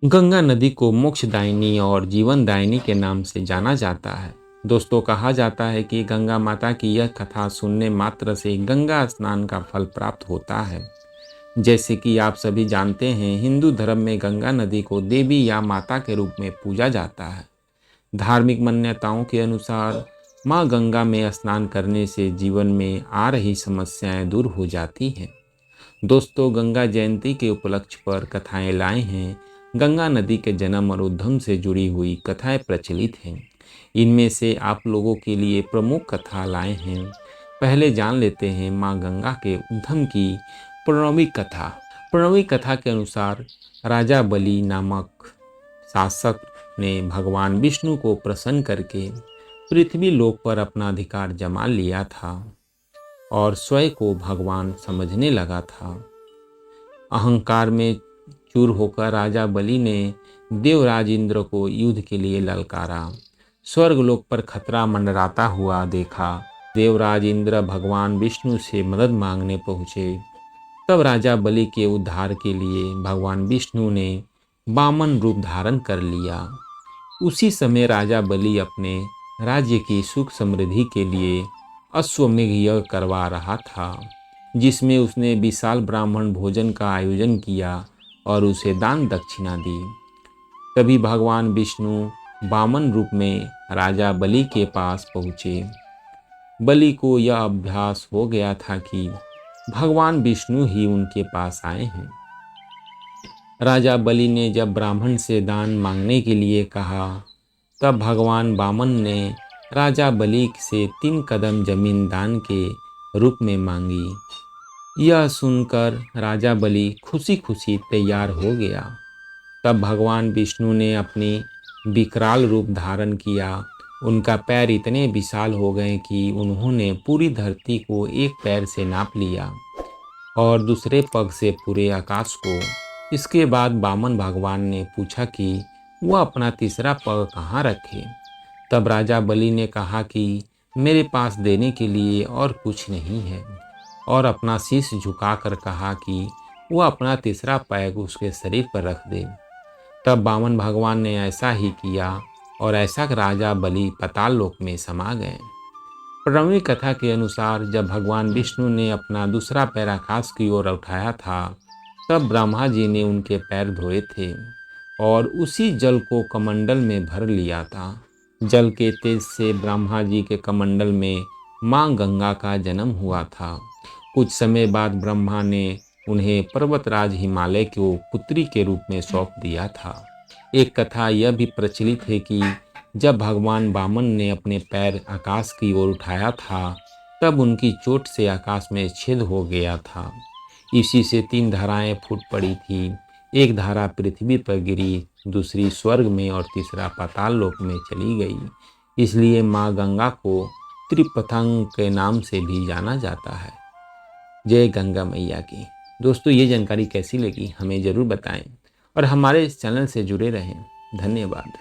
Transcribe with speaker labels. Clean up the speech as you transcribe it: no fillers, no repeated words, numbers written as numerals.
Speaker 1: गंगा नदी को मोक्षदायिनी और जीवनदायिनी के नाम से जाना जाता है। दोस्तों, कहा जाता है कि गंगा माता की यह कथा सुनने मात्र से गंगा स्नान का फल प्राप्त होता है। जैसे कि आप सभी जानते हैं, हिंदू धर्म में गंगा नदी को देवी या माता के रूप में पूजा जाता है। धार्मिक मान्यताओं के अनुसार माँ गंगा में स्नान करने से जीवन में आ रही समस्याएं दूर हो जाती हैं। दोस्तों, गंगा जयंती के उपलक्ष्य पर कथाएं लाए हैं। गंगा नदी के जन्म और उद्गम से जुड़ी हुई कथाएं प्रचलित हैं। इनमें से आप लोगों के लिए प्रमुख कथा लाए हैं। पहले जान लेते हैं माँ गंगा के उद्गम की प्रणवी कथा। प्रणवी कथा के अनुसार राजा बलि नामक शासक ने भगवान विष्णु को प्रसन्न करके पृथ्वी लोक पर अपना अधिकार जमा लिया था और स्वयं को भगवान समझने लगा था। अहंकार में चूर होकर राजा बलि ने देवराज इंद्र को युद्ध के लिए ललकारा। स्वर्गलोक पर खतरा मंडराता हुआ देखा। देवराज इंद्र भगवान विष्णु से मदद मांगने पहुँचे। तब राजा बलि के उद्धार के लिए भगवान विष्णु ने वामन रूप धारण कर लिया। उसी समय राजा बलि अपने राज्य की सुख समृद्धि के लिए अश्वमेध यज्ञ करवा रहा था, जिसमें उसने विशाल ब्राह्मण भोजन का आयोजन किया और उसे दान दक्षिणा दी। तभी भगवान विष्णु वामन रूप में राजा बलि के पास पहुँचे। बलि को यह अभ्यास हो गया था कि भगवान विष्णु ही उनके पास आए हैं। राजा बलि ने जब ब्राह्मण से दान मांगने के लिए कहा, तब भगवान वामन ने राजा बलि से 3 कदम जमीन दान के रूप में मांगी। यह सुनकर राजा बलि खुशी खुशी तैयार हो गया। तब भगवान विष्णु ने अपनी विकराल रूप धारण किया। उनका पैर इतने विशाल हो गए कि उन्होंने पूरी धरती को एक पैर से नाप लिया और दूसरे पग से पूरे आकाश को। इसके बाद वामन भगवान ने पूछा कि वह अपना तीसरा पग कहाँ रखे। तब राजा बलि ने कहा कि मेरे पास देने के लिए और कुछ नहीं है, और अपना शीश झुकाकर कहा कि वह अपना तीसरा पैर उसके शरीर पर रख दे। तब वामन भगवान ने ऐसा ही किया और ऐसा राजा बलि पाताल लोक में समा गए। प्रणवी कथा के अनुसार जब भगवान विष्णु ने अपना दूसरा पैर आकाश की ओर उठाया था, तब ब्रह्मा जी ने उनके पैर धोए थे और उसी जल को कमंडल में भर लिया था। जल के तेज से ब्रह्मा जी के कमंडल में माँ गंगा का जन्म हुआ था। कुछ समय बाद ब्रह्मा ने उन्हें पर्वतराज हिमालय को पुत्री के रूप में सौंप दिया था। एक कथा यह भी प्रचलित है कि जब भगवान वामन ने अपने पैर आकाश की ओर उठाया था, तब उनकी चोट से आकाश में छेद हो गया था। इसी से 3 धाराएं फूट पड़ी थी। एक धारा पृथ्वी पर गिरी, दूसरी स्वर्ग में और तीसरा पाताल लोक में चली गई। इसलिए माँ गंगा को त्रिपथंग के नाम से भी जाना जाता है। जय गंगा मैया की। दोस्तों, ये जानकारी कैसी लगी हमें ज़रूर बताएं और हमारे इस चैनल से जुड़े रहें। धन्यवाद।